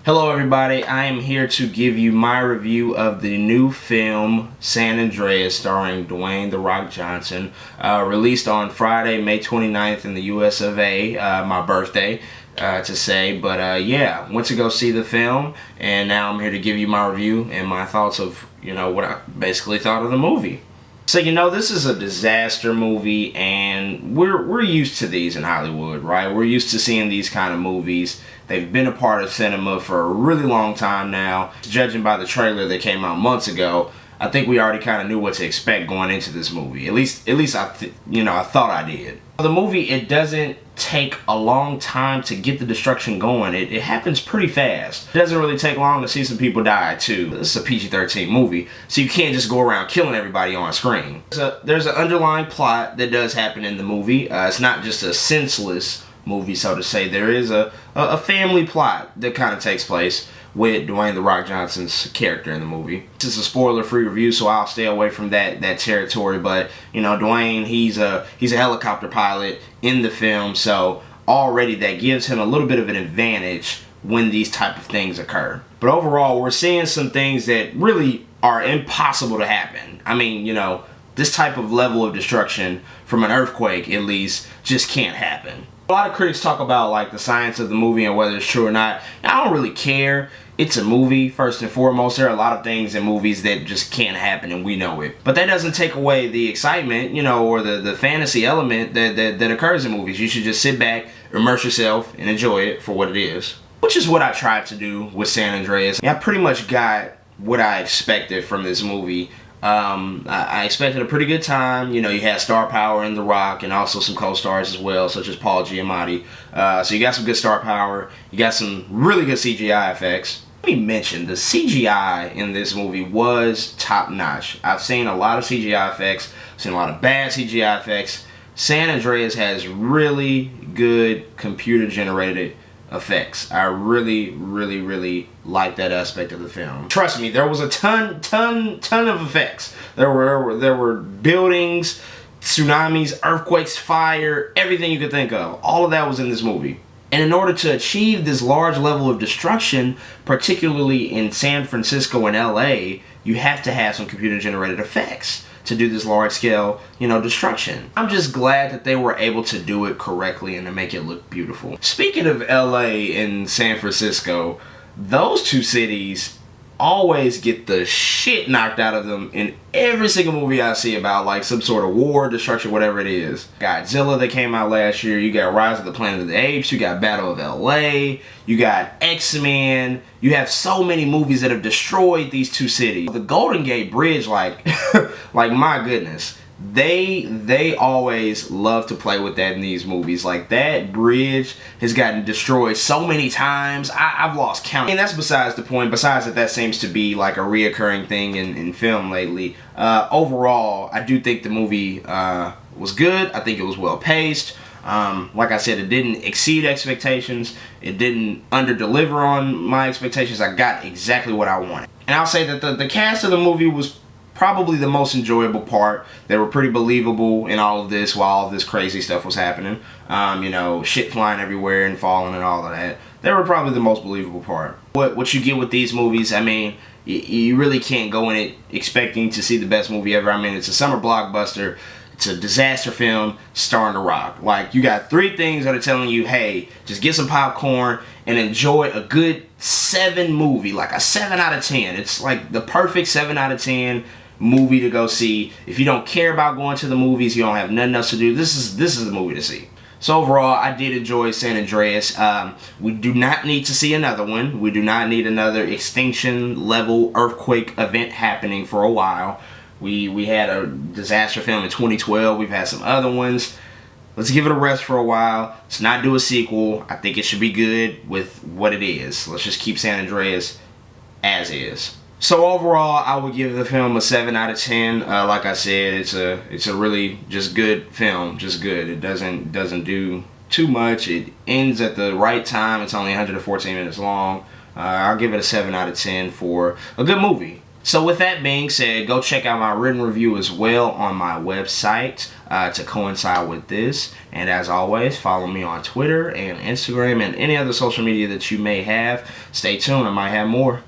Hello everybody, I am here to give you my review of the new film San Andreas starring Dwayne "The Rock" Johnson, released on Friday, May 29th in the US of A, my birthday to say, but yeah, went to go see the film and now I'm here to give you my review and my thoughts of, what I basically thought of the movie. So this is a disaster movie, and we're used to these in Hollywood, right? We're used to seeing these kind of movies. They've been a part of cinema for a really long time now. Judging by the trailer that came out months ago, I think we already kind of knew what to expect going into this movie. At least I thought I did. The movie, it doesn't take a long time to get the destruction going. It happens pretty fast. It doesn't really take long to see some people die too. This is a PG-13 movie, so you can't just go around killing everybody on screen. There's an underlying plot that does happen in the movie. It's not just a senseless movie, so to say. There is a family plot that kind of takes place with Dwayne "The Rock" Johnson's character in the movie. This is a spoiler-free review, so I'll stay away from that territory. But Dwayne, he's a helicopter pilot in the film, so already that gives him a little bit of an advantage when these type of things occur. But overall, we're seeing some things that really are impossible to happen. I mean, this type of level of destruction from an earthquake, at least, just can't happen. A lot of critics talk about like the science of the movie and whether it's true or not. I don't really care. It's a movie, first and foremost. There are a lot of things in movies that just can't happen and we know it. But that doesn't take away the excitement, or the fantasy element that occurs in movies. You should just sit back, immerse yourself, and enjoy it for what it is. Which is what I tried to do with San Andreas. I pretty much got what I expected from this movie. I expected a pretty good time. You had star power in The Rock and also some co-stars as well, such as Paul Giamatti. So you got some good star power. You got some really good CGI effects. Let me mention, the CGI in this movie was top-notch. I've seen a lot of CGI effects. I've seen a lot of bad CGI effects. San Andreas has really good computer-generated effects. I really like that aspect of the film. Trust me, there was a ton of effects. There were buildings, tsunamis, earthquakes, fire, everything you could think of. All of that was in this movie. And in order to achieve this large level of destruction, particularly in San Francisco and LA, you have to have some computer generated effects to do this large scale, destruction. I'm just glad that they were able to do it correctly and to make it look beautiful. Speaking of LA and San Francisco, those two cities always get the shit knocked out of them in every single movie I see about like some sort of war, destruction, whatever it is. Godzilla that came out last year, you got Rise of the Planet of the Apes, you got Battle of LA, you got X-Men. You have so many movies that have destroyed these two cities. The Golden Gate Bridge, like my goodness, they always love to play with that in these movies. Like, that bridge has gotten destroyed so many times, I've lost count. And that's besides the point. Besides that seems to be like a reoccurring thing in film lately. Overall, I do think the movie was good. I think it was well paced. Like I said, it didn't exceed expectations. It didn't under-deliver on my expectations. I got exactly what I wanted. And I'll say that the cast of the movie was probably the most enjoyable part. They were pretty believable in all of this while all of this crazy stuff was happening. Shit flying everywhere and falling and all of that. They were probably the most believable part. What you get with these movies, I mean, you really can't go in it expecting to see the best movie ever. I mean, it's a summer blockbuster. It's a disaster film starring The Rock. Like, you got three things that are telling you, hey, just get some popcorn and enjoy a good 7 movie, like a 7 out of 10. It's like the perfect 7 out of 10 movie to go see. If you don't care about going to the movies, you don't have nothing else to do, this is the movie to see. So overall, I did enjoy San Andreas. We do not need to see another one. We do not need another extinction level earthquake event happening for a while. We had a disaster film in 2012. We've had some other ones. Let's give it a rest for a while. Let's not do a sequel. I think it should be good with what it is. Let's just keep San Andreas as is. So overall, I would give the film a 7 out of 10. Like I said, it's a really just good film, just good. It doesn't do too much. It ends at the right time. It's only 114 minutes long. I'll give it a 7 out of 10 for a good movie. So with that being said, go check out my written review as well on my website. to coincide with this. And as always, follow me on Twitter and Instagram and any other social media that you may have. Stay tuned, I might have more.